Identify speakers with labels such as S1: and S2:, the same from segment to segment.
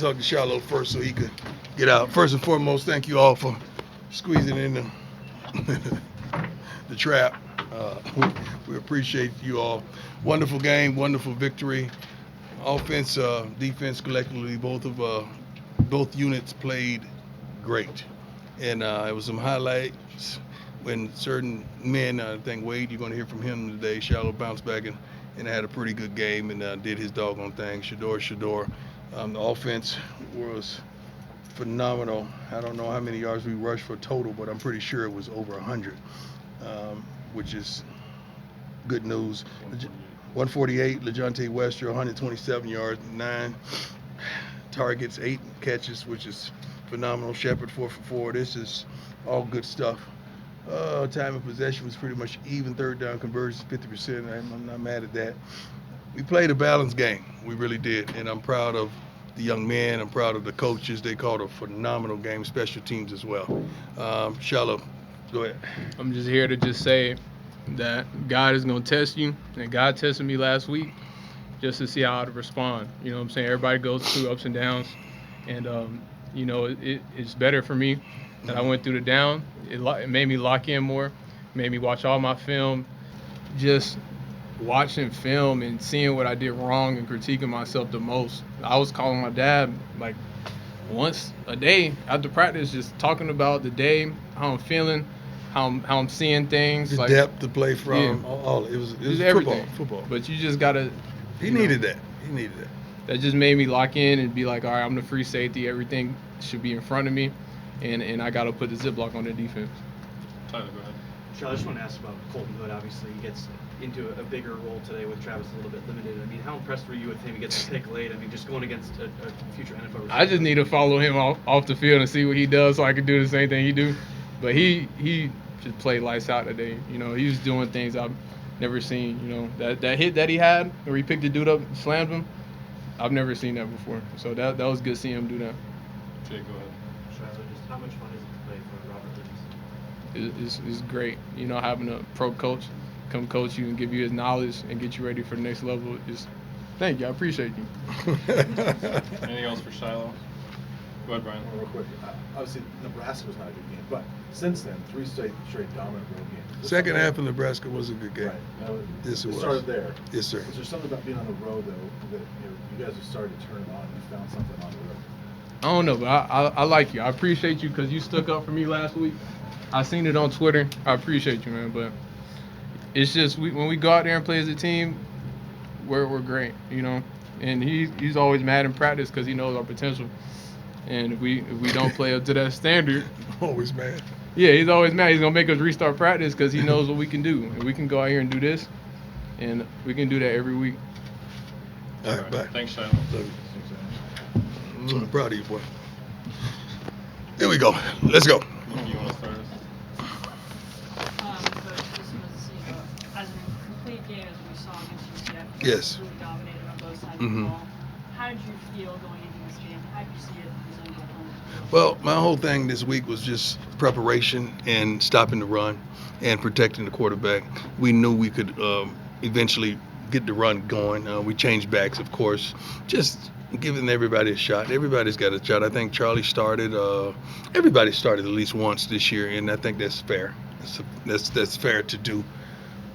S1: talk to Shilo first so he could get out. First and foremost, thank you all for squeezing in the trap. We appreciate you all. Wonderful game, wonderful victory. Offense, defense, collectively, both units played great, and it was some highlights when certain men. I think Wade, you're going to hear from him today. Shilo bounced back and had a pretty good game and did his doggone thing. Shador. The offense was phenomenal. I don't know how many yards we rushed for total, but I'm pretty sure it was over 100, which is good news. 148, LeJontay Wester, 127 yards, 9 targets, 8 catches, which is phenomenal. Shepard 4 for 4. This is all good stuff. Time of possession was pretty much even. Third down conversions, 50%. I'm not mad at that. We played a balanced game. We really did. And I'm proud of the young men. I'm proud of the coaches. They called a phenomenal game, special teams as well. Shilo, go ahead.
S2: I'm just here to just say that God is going to test you. And God tested me last week just to see how to respond. You know what I'm saying? Everybody goes through ups and downs. And, it's better for me that I went through the down. It made me lock in more, made me watch all my film. Just watching film and seeing what I did wrong and critiquing myself the most. I was calling my dad like once a day after practice, just talking about the day, how I'm feeling, how I'm seeing things.
S1: The
S2: like,
S1: depth to play from,
S2: yeah.
S1: all it was
S2: everything.
S1: football.
S2: But you just gotta.
S1: He needed that.
S2: That just made me lock in and be like, all right, I'm the free safety. Everything should be in front of me, and I gotta put the zip block on the defense.
S3: Tyler, go ahead.
S4: Charlie, I just want to ask about Colton Hood. Obviously, he gets into a bigger role today with Travis a little bit limited. I mean, how impressed were you with him? He gets a pick late. I mean, just going against a future NFL receiver.
S2: I just need to follow him off the field and see what he does so I can do the same thing he do. But he just played lights out today. You know, he was doing things I've never seen. You know, that hit that he had where he picked the dude up and slammed him, I've never seen that before. So that was good seeing him do that.
S3: Jay, go ahead.
S4: Charlie, just how much fun is it to play for Robert Williams?
S2: It's great. You know, having a pro coach come coach you and give you his knowledge and get you ready for the next level is. Thank you. I appreciate you.
S3: Anything else for Shilo? Go ahead, Brian.
S5: Real quick. Obviously, Nebraska was not a good game, but since then, 3 straight dominant road games.
S1: Second half of Nebraska was a good game.
S5: Right. Now,
S1: Yes, it was.
S5: started there.
S1: Yes, sir.
S5: Is there something about being on the road, though, that you guys have started to turn it on and you found something on the road?
S2: I don't know, but I like you. I appreciate you because you stuck up for me last week. I seen it on Twitter. I appreciate you, man. But it's just when we go out there and play as a team, we're great, you know. And he's always mad in practice because he knows our potential. And if we don't play up to that standard,
S1: Always mad.
S2: yeah, he's always mad. He's gonna make us restart practice because he knows what we can do, and we can go out here and do this, and we can do that every week.
S1: All right, bye.
S3: Thanks, Shilo.
S1: Love you. I'm proud of you, boy. Here we go. Let's go.
S3: You want to start us?
S6: Coach, this was, as a complete game as we saw against UCF.
S1: Yes.
S6: Really dominated on both sides of
S1: Mhm.
S6: the ball. How did you feel going into this game? How did you see it presented on the field?
S1: Well, my whole thing this week was just preparation and stopping the run and protecting the quarterback. We knew we could eventually get the run going. We changed backs, of course, just giving everybody a shot. Everybody's got a shot. I think Charlie started. Everybody started at least once this year, and I think that's fair. That's fair to do.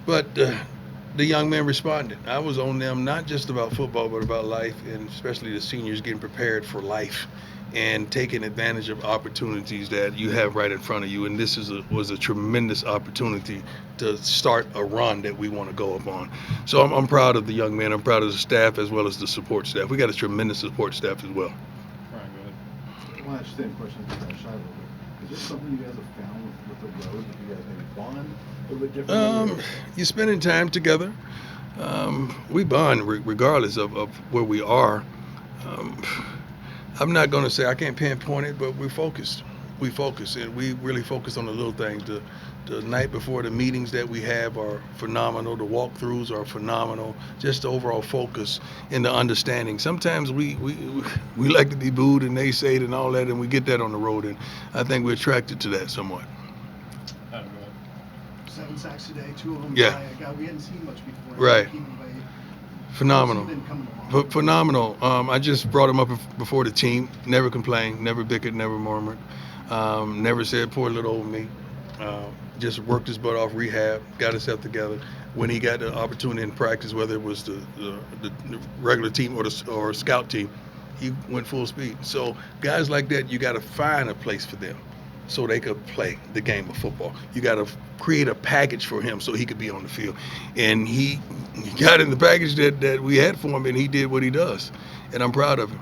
S1: But the young men responded. I was on them, not just about football, but about life, and especially the seniors getting prepared for life and taking advantage of opportunities that you have right in front of you. And this was a tremendous opportunity to start a run that we want to go upon. So I'm proud of the young men. I'm proud of the staff as well as the support staff. We got a tremendous support staff as well.
S3: Brian, go ahead.
S5: I want to ask the same question to Shilo. Is this something you guys have found with the road that you guys maybe bond a little bit differently?
S1: You're spending time together. We bond regardless of where we are. I'm not going to say I can't pinpoint it, but we're focused. We focus, and we really focus on the little things. The night before, the meetings that we have are phenomenal. The walkthroughs are phenomenal. Just the overall focus and the understanding. Sometimes we like to be booed and naysayed and all that, and we get that on the road, and I think we're attracted to that somewhat.
S3: Adam, go ahead.
S7: 7 sacks today, 2 of them
S1: Yeah.
S7: by a guy we hadn't seen much before.
S1: Right.
S7: Keeping by
S1: Phenomenal.
S5: How's he been coming along?
S1: Phenomenal. I just brought him up before the team. Never complained, never bickered, never murmured. Never said poor little old me. Just worked his butt off rehab, got himself together. When he got the opportunity in practice, whether it was the regular team or scout team, he went full speed. So guys like that, you got to find a place for them so they could play the game of football. You got to create a package for him so he could be on the field. And he got in the package that we had for him, and he did what he does. And I'm proud of him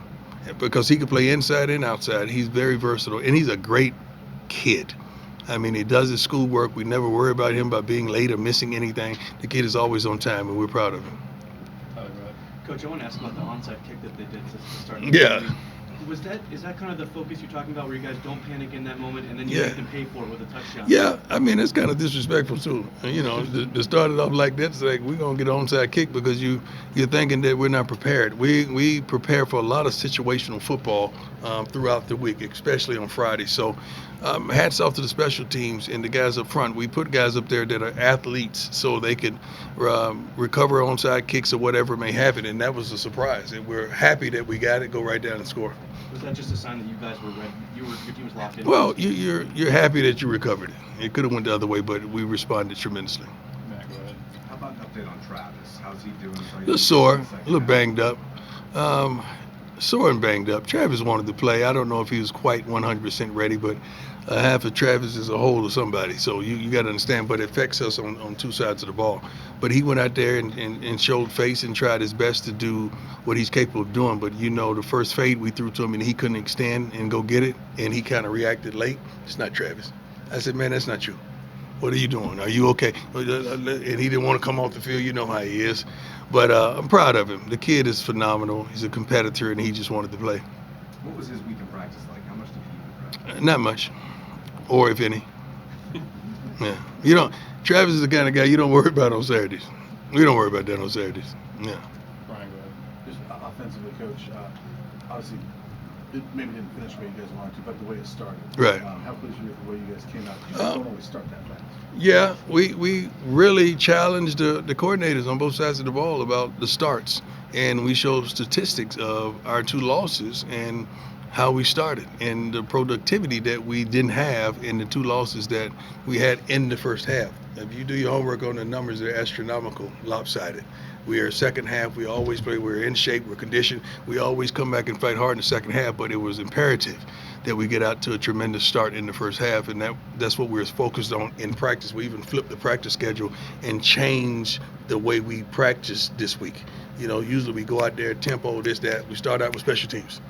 S1: because he can play inside and outside. He's very versatile, and he's a great kid. I mean, he does his schoolwork. We never worry about him about being late or missing anything. The kid is always on time, and we're proud of him.
S4: Coach, I want to ask about the onside kick that they did to start.
S1: Yeah.
S4: Is that kind of the focus you're talking about, where you guys don't panic in that moment and then you
S1: Yeah.
S4: make them pay for it with a touchdown?
S1: Yeah, I mean, it's kind of disrespectful, too. You know, to start it off like that, it's like, we're going to get an onside kick because you're thinking that we're not prepared. We prepare for a lot of situational football throughout the week, especially on Friday. So hats off to the special teams and the guys up front. We put guys up there that are athletes so they could recover onside kicks or whatever may happen, and that was a surprise. And we're happy that we got it, go right down and score.
S4: Was that just a sign that you guys were ready? Your team was locked in?
S1: Well, you're happy that you recovered it. It could have went the other way, but we responded tremendously.
S3: Matt, go ahead.
S7: How about an update on Travis? How's he doing?
S1: A little sore, a little banged up. Sore and banged up. Travis wanted to play. I don't know if he was quite 100% ready, but half of Travis is a hole of somebody. So you got to understand, but it affects us on two sides of the ball. But he went out there and showed face and tried his best to do what he's capable of doing. But, you know, the first fade we threw to him and he couldn't extend and go get it, and he kind of reacted late. It's not Travis. I said, man, that's not you. What are you doing? Are you okay? And he didn't want to come off the field. You know how he is. But I'm proud of him. The kid is phenomenal. He's a competitor, and he just wanted to play.
S7: What was his week in practice like? How much did he even practice?
S1: Not much, or if any. Yeah. You don't. Travis is the kind of guy you don't worry about on Saturdays. We don't worry about that on Saturdays. Yeah.
S3: Brian, go ahead.
S5: Just offensively, Coach, obviously, it maybe didn't finish where you guys wanted to, but the way it started.
S1: Right.
S5: How pleased are you with the way you guys came out? You don't always start that fast.
S1: Yeah, we really challenged the coordinators on both sides of the ball about the starts, and we showed statistics of our two losses and how we started and the productivity that we didn't have in the two losses that we had in the first half. If you do your homework on the numbers, they're astronomical, lopsided. We are second half. We always play. We're in shape. We're conditioned. We always come back and fight hard in the second half, but it was imperative that we get out to a tremendous start in the first half, and that's what we were focused on in practice. We even flipped the practice schedule and changed the way we practice this week. You know, usually we go out there, tempo, this, that. We start out with special teams.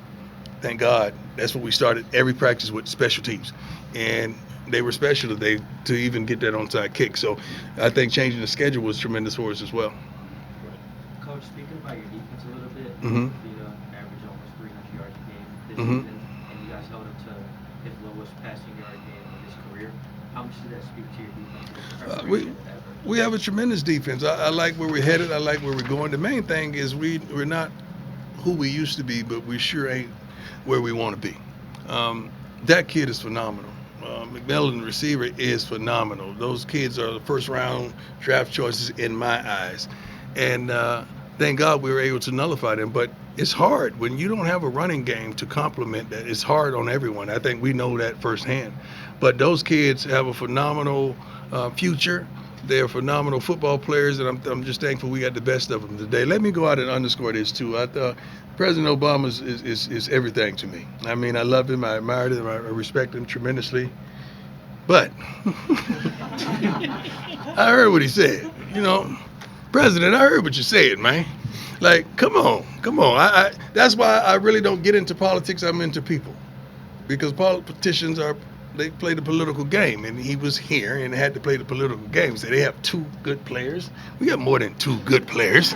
S1: Thank God, that's what we started every practice with, special teams. And they were special today to even get that onside kick. So I think changing the schedule was tremendous for us as well.
S8: Coach, speaking about your defense a little bit,
S1: Mhm.
S8: you know, average almost 300 yards a game this
S1: Mhm.
S8: season, and you guys held him to his lowest passing yard game of his career. How much does that speak to your defense?
S1: We have a tremendous defense. I like where we're headed. I like where we're going. The main thing is we're not who we used to be, but we sure ain't where we want to be. That kid is phenomenal. McMillan, the receiver, is phenomenal. Those kids are the first-round draft choices in my eyes. And thank God we were able to nullify them. But it's hard when you don't have a running game to complement that. It's hard on everyone. I think we know that firsthand. But those kids have a phenomenal future. They're phenomenal football players, and I'm just thankful we got the best of them today. Let me go out and underscore this, too. I thought President Obama is everything to me. I mean, I love him. I admire him. I respect him tremendously. But I heard what he said. You know, President, I heard what you said, man. Like, come on. That's why I really don't get into politics. I'm into people, because politicians they play the political game, and he was here and had to play the political game. So they have two good players. We got more than two good players,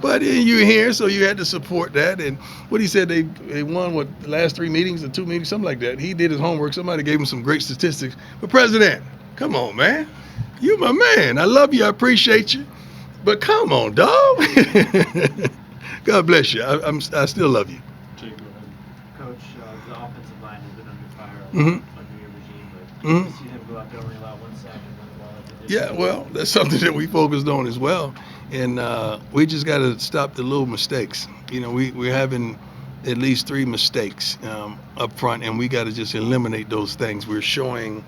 S1: but you're here, so you had to support that. And what he said, they won the last 3 meetings or 2 meetings, something like that. He did his homework. Somebody gave him some great statistics. But President, come on, man, you my man. I love you. I appreciate you. But come on, dog. God bless you. I still love you.
S3: Jake, go ahead.
S4: Coach, the offensive line has been under fire
S1: Mhm.
S4: under your regime, but
S1: Mhm.
S4: to see them go out there only allow 1 sack and run the ball
S1: Yeah, well, that's something that we focused on as well, and we just got to stop the little mistakes. You know, we're having at least 3 mistakes up front, and we got to just eliminate those things. We're showing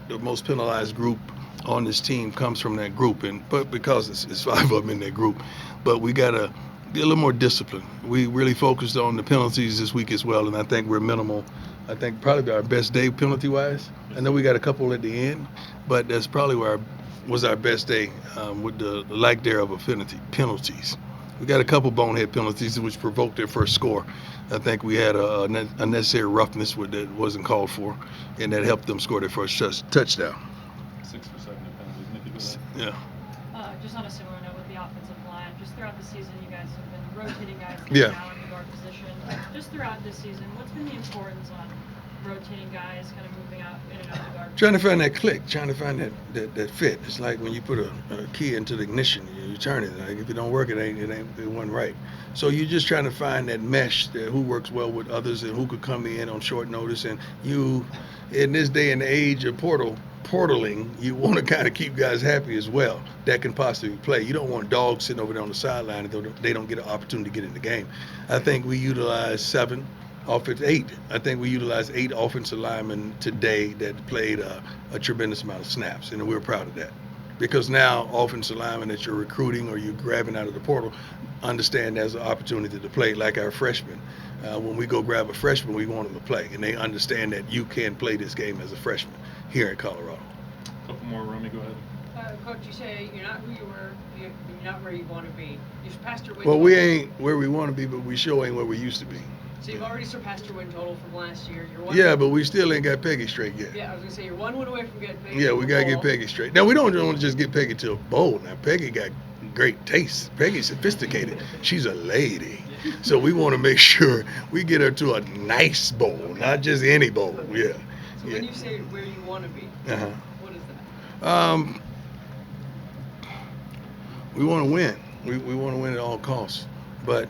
S1: the most penalized group on this team comes from that group, but because it's 5 of them in that group, but we got to be a little more disciplined. We really focused on the penalties this week as well, and I think we're minimal. I think probably our best day penalty-wise. I know we got a couple at the end, but that's probably where was our best day with the lack thereof of penalties. We got a couple bonehead penalties which provoked their first score. I think we had a unnecessary roughness that wasn't called for, and that helped them score their first touchdown.
S3: 6 for 7 penalties. Nicky,
S1: Yeah.
S6: Just on a similar note with the offensive line, just throughout the season, you guys have been rotating guys
S1: Yeah.
S6: now in the guard position. Just throughout this season, what's been the importance on rotating guys, kind of moving out in and out of the guard?
S1: Trying to find that click, trying to find that fit. It's like when you put a key into the ignition, you turn it. Like if it don't work, it wasn't right. So you're just trying to find that mesh that who works well with others and who could come in on short notice. And you, in this day and age of portaling, you want to kind of keep guys happy as well that can possibly play. You don't want dogs sitting over there on the sideline and they don't get an opportunity to get in the game. I think we utilize 8. I think we utilized 8 offensive linemen today that played a tremendous amount of snaps, and we're proud of that. Because now offensive linemen that you're recruiting or you're grabbing out of the portal understand there's an opportunity to play like our freshmen. When we go grab a freshman, we want them to play, and they understand that you can play this game as a freshman here in Colorado.
S3: A couple more, Romy, go ahead.
S9: Coach, you say you're not who you were, you're not where you want to be. You surpassed your win
S1: Well,
S9: total.
S1: we ain't where we want to be, but we sure ain't where we used to be.
S9: So you've already surpassed your win total from last year. You're
S1: Yeah, but we still ain't got Peggy straight yet.
S9: Yeah, I was gonna say you're 1 win away from getting paid.
S1: Yeah, we gotta get Peggy straight. Now we don't want to just get Peggy to a bowl. Now Peggy got great taste. Peggy's sophisticated. She's a lady, so we want to make sure we get her to a nice bowl, not just any bowl. Yeah.
S9: So when you say where you want to be,
S1: Uh-huh.
S9: what is that?
S1: We want to win. We want to win at all costs, but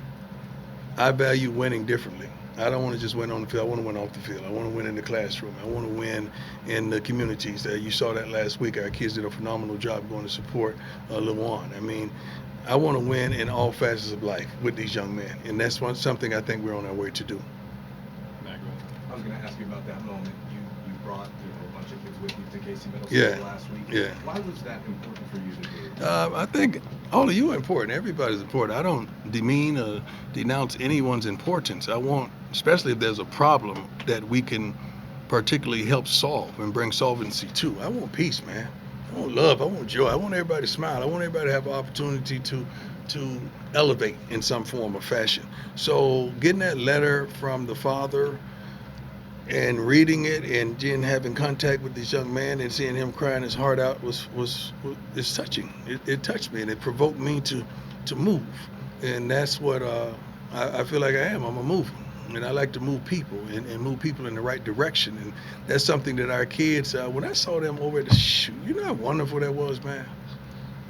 S1: I value winning differently. I don't want to just win on the field. I want to win off the field. I want to win in the classroom. I want to win in the communities. You saw that last week. Our kids did a phenomenal job going to support Lawan. I mean, I want to win in all facets of life with these young men, and that's something I think we're on our way to do.
S3: Matt, go ahead.
S7: I was going to ask you about that moment. You brought a bunch of kids with you to Casey Middle
S1: Yeah.
S7: School last week.
S1: Yeah.
S7: Why was that important for you to do?
S1: I think all of you are important. Everybody's important. I don't demean or denounce anyone's importance. I want, especially if there's a problem that we can particularly help solve and bring solvency to. I want peace, man. I want love. I want joy. I want everybody to smile. I want everybody to have an opportunity to elevate in some form or fashion. So getting that letter from the father and reading it and then having contact with this young man and seeing him crying his heart out was touching. It touched me and it provoked me to move. And that's what I feel like I am. I'm a mover. And I like to move people and move people in the right direction. And that's something that our kids, when I saw them over at the shoot, you know how wonderful that was, man?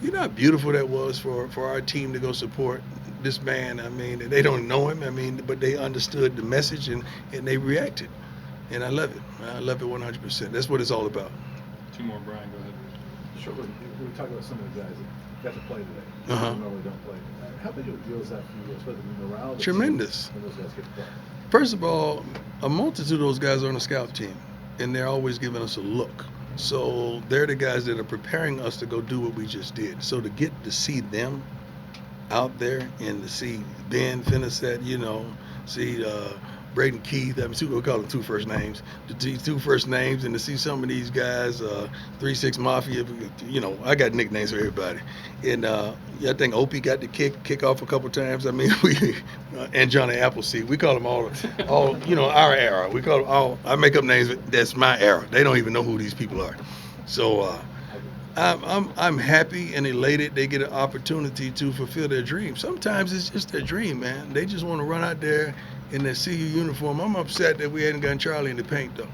S1: You know how beautiful that was for our team to go support this man. I mean, they don't know him, but they understood the message and they reacted. And I love it. I love it 100%. That's what it's all about.
S3: 2 more, Brian, go ahead.
S5: Sure, we talked about some of the guys that got to play today.
S1: Uh-huh.
S5: Who normally don't play. How big of a deal is that for you, especially the morale? of the
S1: Tremendous.
S5: team when those guys get to play?
S1: First of all, a multitude of those guys are on the scout team, and they're always giving us a look. So they're the guys that are preparing us to go do what we just did. So to get to see them out there and to see Ben Finisette, see Braden Keith, we call them 2 first names, to see 2 first names and to see some of these guys, 3-6 Mafia, I got nicknames for everybody. And I think Opie got the kick off a couple times. I mean, and Johnny Appleseed, we call them all, our era. We call them all, I make up names, that's my era. They don't even know who these people are. So I'm happy and elated they get an opportunity to fulfill their dream. Sometimes it's just their dream, man. They just want to run out there in their CU uniform. I'm upset that we hadn't gotten Charlie in the paint, though.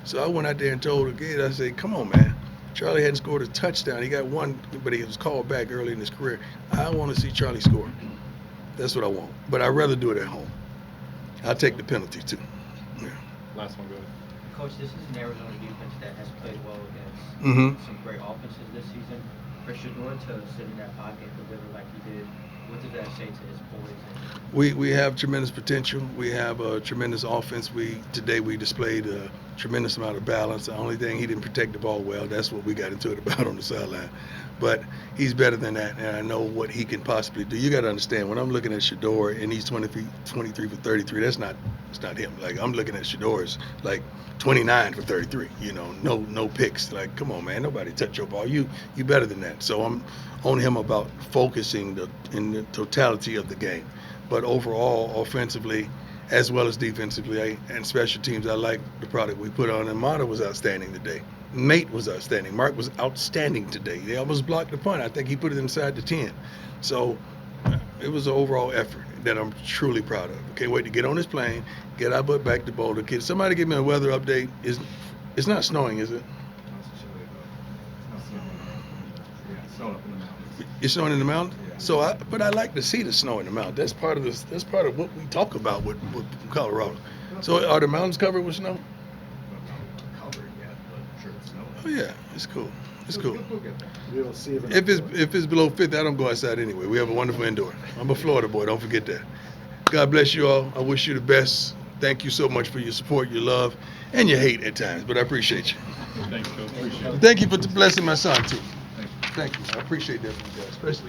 S1: So I went out there and told the kid, I said, come on, man. Charlie hadn't scored a touchdown. He got one, but he was called back early in his career. I want to see Charlie score. That's what I want. But I'd rather do it at home. I'll take the penalty, too. Yeah.
S3: Last one, go ahead.
S8: Coach, this is an Arizona defense that has played well against
S1: Mhm.
S8: some great offenses this season. For Shador to sit in that pocket and deliver like he did, what does that say to his boys?
S1: We have tremendous potential. We have a tremendous offense. Today we displayed a tremendous amount of balance. The only thing, he didn't protect the ball well. That's what we got into it about on the sideline. But he's better than that, and I know what he can possibly do. You got to understand, when I'm looking at Shador and he's 23 for 33, it's not him. Like, I'm looking at Shador's like 29 for 33. You know, no picks. Like, come on, man, nobody touch your ball. You better than that. So I'm on him about focusing in the totality of the game. But overall, offensively, as well as defensively and special teams, I like the product we put on. And Mata was outstanding today. Nate was outstanding. Mark was outstanding today. They almost blocked the punt. I think he put it inside the 10. So it was an overall effort that I'm truly proud of. Can't wait to get on this plane, get our butt back to Boulder. Kid, somebody give me a weather update. It's not snowing, is it?
S7: It's chilly, though. It's not snowing. Yeah, it's snowing up in the mountains.
S1: It's snowing in the mountain.
S7: Yeah.
S1: So, but I like to see the snow in the mountain. That's part of this. That's part of what we talk about with Colorado. So, are the mountains covered with snow?
S7: Not covered yet, but I'm sure it's snowing.
S1: Oh yeah, it's cool. It's cool.
S7: We'll get there.
S5: Be able to see it.
S1: If it's below 50, I don't go outside anyway. We have a wonderful indoor. I'm a Florida boy. Don't forget that. God bless you all. I wish you the best. Thank you so much for your support, your love, and your hate at times. But I appreciate you.
S3: Thanks, Coach. Appreciate it.
S1: Thank you for blessing my son too.
S7: Thank you.
S1: Thank you. I appreciate that from you guys, especially.